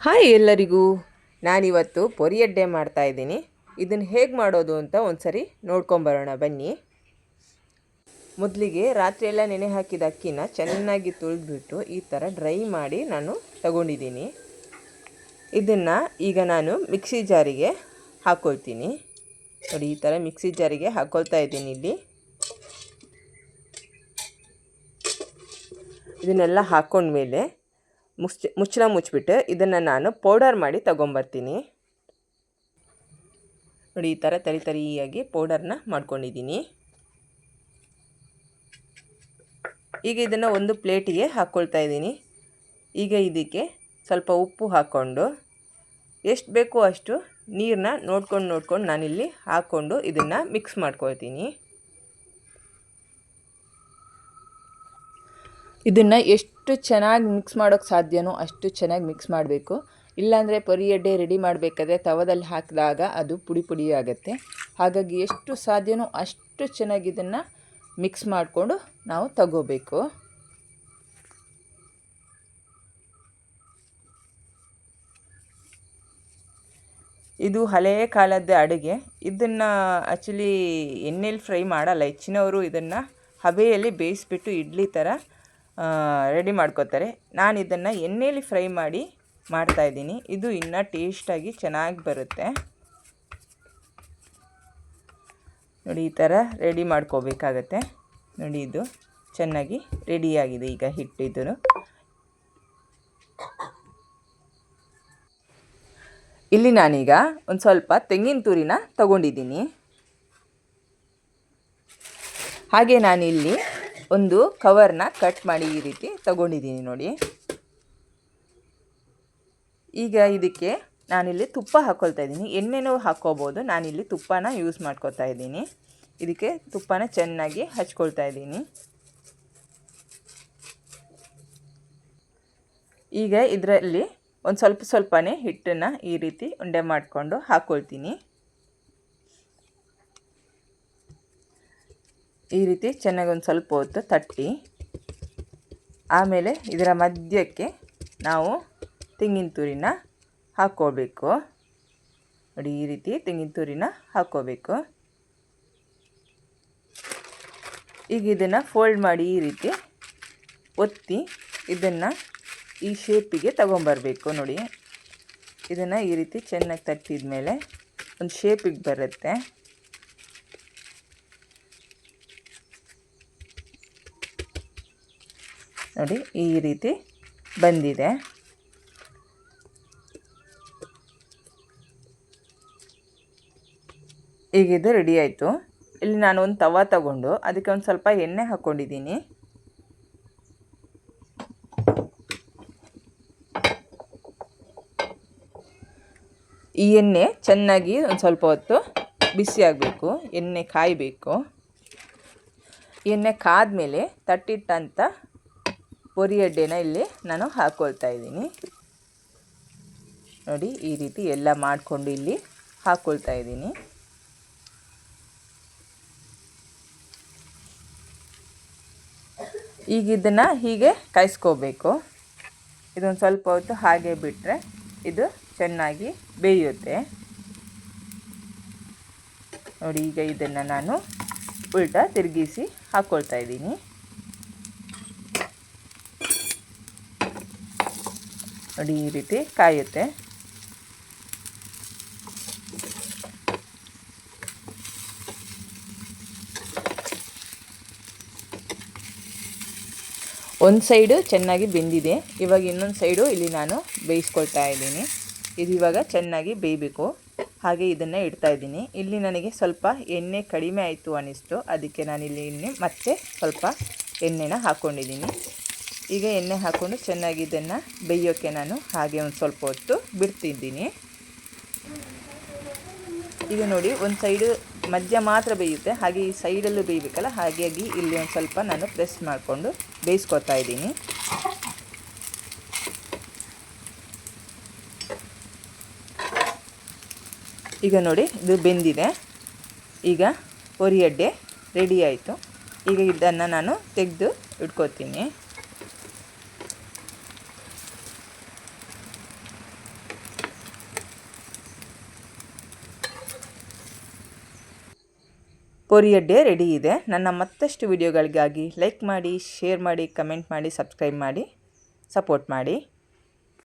Hi ಎಲ್ಲರಿಗೂ. ನಾನಿವತ್ತು ಪೊರಿಯಡ್ಡೆ ಮಾಡ್ತಾಯಿದ್ದೀನಿ. ಇದನ್ನು ಹೇಗೆ ಮಾಡೋದು ಅಂತ ಒಂದ್ಸರಿ ನೋಡ್ಕೊಂಬರೋಣ ಬನ್ನಿ. ಮೊದಲಿಗೆ ರಾತ್ರಿಯೆಲ್ಲ ನೆನೆ ಹಾಕಿದ ಅಕ್ಕಿನ ಚೆನ್ನಾಗಿ ತೊಳೆದ್ಬಿಟ್ಟು ಈ ಥರ ಡ್ರೈ ಮಾಡಿ ನಾನು ತಗೊಂಡಿದ್ದೀನಿ. ಇದನ್ನು ಈಗ ನಾನು ಮಿಕ್ಸಿ ಜಾರಿಗೆ ಹಾಕ್ಕೊಳ್ತೀನಿ. ನೋಡಿ, ಈ ಥರ ಮಿಕ್ಸಿ ಜಾರಿಗೆ ಹಾಕ್ಕೊಳ್ತಾ ಇದ್ದೀನಿ. ಇಲ್ಲಿ ಇದನ್ನೆಲ್ಲ ಹಾಕ್ಕೊಂಡ್ಮೇಲೆ ಮುಚ್ಚಳ ಮುಚ್ಚಿಬಿಟ್ಟು ಇದನ್ನು ನಾನು ಪೌಡರ್ ಮಾಡಿ ತಗೊಂಬರ್ತೀನಿ. ನೋಡಿ, ಈ ಥರ ತರಿಯಾಗಿ ಪೌಡರ್ನ ಮಾಡ್ಕೊಂಡಿದ್ದೀನಿ. ಈಗ ಇದನ್ನು ಒಂದು ಪ್ಲೇಟಿಗೆ ಹಾಕ್ಕೊಳ್ತಾ ಇದ್ದೀನಿ. ಈಗ ಇದಕ್ಕೆ ಸ್ವಲ್ಪ ಉಪ್ಪು ಹಾಕ್ಕೊಂಡು ಎಷ್ಟು ಬೇಕೋ ಅಷ್ಟು ನೀರನ್ನ ನೋಡ್ಕೊಂಡು ನಾನಿಲ್ಲಿ ಹಾಕ್ಕೊಂಡು ಇದನ್ನು ಮಿಕ್ಸ್ ಮಾಡ್ಕೊಳ್ತೀನಿ. ಇದನ್ನು ಎಷ್ಟು ಚೆನ್ನಾಗಿ ಮಿಕ್ಸ್ ಮಾಡೋಕ್ಕೆ ಸಾಧ್ಯನೋ ಅಷ್ಟು ಚೆನ್ನಾಗಿ ಮಿಕ್ಸ್ ಮಾಡಬೇಕು. ಇಲ್ಲಾಂದರೆ ಪೊರಿಯಡ್ಡೆ ರೆಡಿ ಮಾಡಬೇಕಾದ್ರೆ ತವದಲ್ಲಿ ಹಾಕಿದಾಗ ಅದು ಪುಡಿ ಆಗುತ್ತೆ. ಹಾಗಾಗಿ ಎಷ್ಟು ಸಾಧ್ಯನೋ ಅಷ್ಟು ಚೆನ್ನಾಗಿ ಇದನ್ನು ಮಿಕ್ಸ್ ಮಾಡಿಕೊಂಡು ನಾವು ತಗೋಬೇಕು. ಇದು ಹಳೆಯ ಕಾಲದ ಅಡುಗೆ. ಇದನ್ನು ಆ್ಯಕ್ಚುಲಿ ಎಣ್ಣೆಲಿ ಫ್ರೈ ಮಾಡಲ್ಲ. ಹೆಚ್ಚಿನವರು ಇದನ್ನು ಹಬೆಯಲ್ಲಿ ಬೇಯಿಸ್ಬಿಟ್ಟು ಇಡ್ಲಿ ಥರ ರೆಡಿ ಮಾಡ್ಕೋತಾರೆ. ನಾನು ಇದನ್ನು ಎಣ್ಣೆಯಲ್ಲಿ ಫ್ರೈ ಮಾಡಿ ಮಾಡ್ತಾಯಿದ್ದೀನಿ. ಇದು ಇನ್ನೂ ಟೇಸ್ಟಾಗಿ ಚೆನ್ನಾಗಿ ಬರುತ್ತೆ. ನೋಡಿ, ಈ ಥರ ರೆಡಿ ಮಾಡ್ಕೋಬೇಕಾಗತ್ತೆ. ನೋಡಿ, ಇದು ಚೆನ್ನಾಗಿ ರೆಡಿಯಾಗಿದೆ. ಈಗ ಹಿಟ್ಟಿದ್ದು ಇಲ್ಲಿ ನಾನೀಗ ಒಂದು ಸ್ವಲ್ಪ ತೆಂಗಿನ ತುರಿನ ತಗೊಂಡಿದ್ದೀನಿ. ಹಾಗೆ ನಾನಿಲ್ಲಿ ಒಂದು ಕವರ್ನ ಕಟ್ ಮಾಡಿ ಈ ರೀತಿ ತಗೊಂಡಿದ್ದೀನಿ. ನೋಡಿ, ಈಗ ಇದಕ್ಕೆ ನಾನಿಲ್ಲಿ ತುಪ್ಪ ಹಾಕ್ಕೊಳ್ತಾ ಇದ್ದೀನಿ. ಎಣ್ಣೆನೂ ಹಾಕ್ಕೋಬೋದು. ನಾನಿಲ್ಲಿ ತುಪ್ಪನ ಯೂಸ್ ಮಾಡ್ಕೊತಾ ಇದ್ದೀನಿ. ಇದಕ್ಕೆ ತುಪ್ಪನ ಚೆನ್ನಾಗಿ ಹಚ್ಕೊಳ್ತಾ ಇದ್ದೀನಿ. ಈಗ ಇದರಲ್ಲಿ ಒಂದು ಸ್ವಲ್ಪನೇ ಹಿಟ್ಟನ್ನು ಈ ರೀತಿ ಉಂಡೆ ಮಾಡಿಕೊಂಡು ಹಾಕ್ಕೊಳ್ತೀನಿ. ಈ ರೀತಿ ಚೆನ್ನಾಗಿ ಒಂದು ಸ್ವಲ್ಪ ಹೊತ್ತು ತಟ್ಟಿ ಆಮೇಲೆ ಇದರ ಮಧ್ಯಕ್ಕೆ ನಾವು ತೆಂಗಿನ ತುರಿನ ಹಾಕ್ಕೋಬೇಕು. ನೋಡಿ, ಈ ರೀತಿ ತೆಂಗಿನ ತುರಿನ ಹಾಕ್ಕೋಬೇಕು. ಈಗ ಇದನ್ನು ಫೋಲ್ಡ್ ಮಾಡಿ ಈ ರೀತಿ ಒತ್ತಿ ಇದನ್ನು ಈ ಶೇಪಿಗೆ ತಗೊಂಬರಬೇಕು. ನೋಡಿ, ಇದನ್ನು ಈ ರೀತಿ ಚೆನ್ನಾಗಿ ತಟ್ಟಿದ ಮೇಲೆ ಒಂದು ಶೇಪಿಗೆ ಬರುತ್ತೆ. ನೋಡಿ, ಈ ರೀತಿ ಬಂದಿದೆ. ಈಗ ಇದು ರೆಡಿ ಆಯಿತು. ಇಲ್ಲಿ ನಾನು ಒಂದು ತವ ತಗೊಂಡು ಅದಕ್ಕೆ ಒಂದು ಸ್ವಲ್ಪ ಎಣ್ಣೆ ಹಾಕ್ಕೊಂಡಿದ್ದೀನಿ. ಈ ಎಣ್ಣೆ ಚೆನ್ನಾಗಿ ಒಂದು ಸ್ವಲ್ಪ ಹೊತ್ತು ಬಿಸಿ ಆಗಬೇಕು. ಎಣ್ಣೆ ಕಾಯಬೇಕು. ಎಣ್ಣೆ ಕಾದ್ಮೇಲೆ ತಟ್ಟಿಟ್ಟಂಥ ಪೊರಿಯಡ್ಡೆನ ಇಲ್ಲಿ ನಾನು ಹಾಕ್ಕೊಳ್ತಾ ಇದ್ದೀನಿ. ನೋಡಿ, ಈ ರೀತಿ ಎಲ್ಲ ಮಾಡಿಕೊಂಡು ಇಲ್ಲಿ ಹಾಕ್ಕೊಳ್ತಾ ಇದ್ದೀನಿ. ಈಗ ಇದನ್ನು ಹೀಗೆ ಕಾಯಿಸ್ಕೋಬೇಕು. ಇದೊಂದು ಸ್ವಲ್ಪ ಹೊತ್ತು ಹಾಗೆ ಬಿಟ್ಟರೆ ಇದು ಚೆನ್ನಾಗಿ ಬೇಯುತ್ತೆ. ನೋಡಿ, ಈಗ ಇದನ್ನು ನಾನು ಉಲ್ಟಾ ತಿರುಗಿಸಿ ಹಾಕ್ಕೊಳ್ತಾ ಇದ್ದೀನಿ. ನೋಡಿ, ಈ ರೀತಿ ಕಾಯುತ್ತೆ. ಒಂದು ಸೈಡು ಚೆನ್ನಾಗಿ ಬೆಂದಿದೆ. ಇವಾಗ ಇನ್ನೊಂದು ಸೈಡು ಇಲ್ಲಿ ನಾನು ಬೇಯಿಸ್ಕೊಳ್ತಾ ಇದ್ದೀನಿ. ಇದು ಇವಾಗ ಚೆನ್ನಾಗಿ ಬೇಯಬೇಕು. ಹಾಗೆ ಇದನ್ನು ಇಡ್ತಾ ಇದ್ದೀನಿ. ಇಲ್ಲಿ ನನಗೆ ಸ್ವಲ್ಪ ಎಣ್ಣೆ ಕಡಿಮೆ ಆಯಿತು ಅನ್ನಿಸ್ತು. ಅದಕ್ಕೆ ನಾನಿಲ್ಲಿ ಮತ್ತೆ ಸ್ವಲ್ಪ ಎಣ್ಣೆನ ಹಾಕ್ಕೊಂಡಿದ್ದೀನಿ. ಈಗ ಎಣ್ಣೆ ಹಾಕ್ಕೊಂಡು ಚೆನ್ನಾಗಿ ಇದನ್ನು ಬೇಯೋಕ್ಕೆ ನಾನು ಹಾಗೆ ಒಂದು ಸ್ವಲ್ಪ ಹೊತ್ತು ಬಿಡ್ತಿದ್ದೀನಿ. ಈಗ ನೋಡಿ, ಒಂದು ಸೈಡು ಮಧ್ಯ ಮಾತ್ರ ಬೇಯುತ್ತೆ. ಹಾಗೆ ಈ ಸೈಡಲ್ಲೂ ಬೇಯಬೇಕಲ್ಲ, ಹಾಗಾಗಿ ಇಲ್ಲಿ ಒಂದು ಸ್ವಲ್ಪ ನಾನು ಪ್ರೆಸ್ ಮಾಡಿಕೊಂಡು ಬೇಯಿಸ್ಕೊತಾ ಇದ್ದೀನಿ. ಈಗ ನೋಡಿ, ಇದು ಬೆಂದಿದೆ. ಈಗ ಪೊರಿಯಡ್ಡೆ ರೆಡಿ ಆಯಿತು. ಈಗ ಇದನ್ನು ನಾನು ತೆಗೆದು ಇಟ್ಕೋತೀನಿ. ಪೊರಿಯಡ್ಡೆ ರೆಡಿ ಇದೆ. ನನ್ನ ಮತ್ತಷ್ಟು ವಿಡಿಯೋಗಳಿಗಾಗಿ ಲೈಕ್ ಮಾಡಿ, ಶೇರ್ ಮಾಡಿ, ಕಮೆಂಟ್ ಮಾಡಿ, ಸಬ್ಸ್ಕ್ರೈಬ್ ಮಾಡಿ, ಸಪೋರ್ಟ್ ಮಾಡಿ.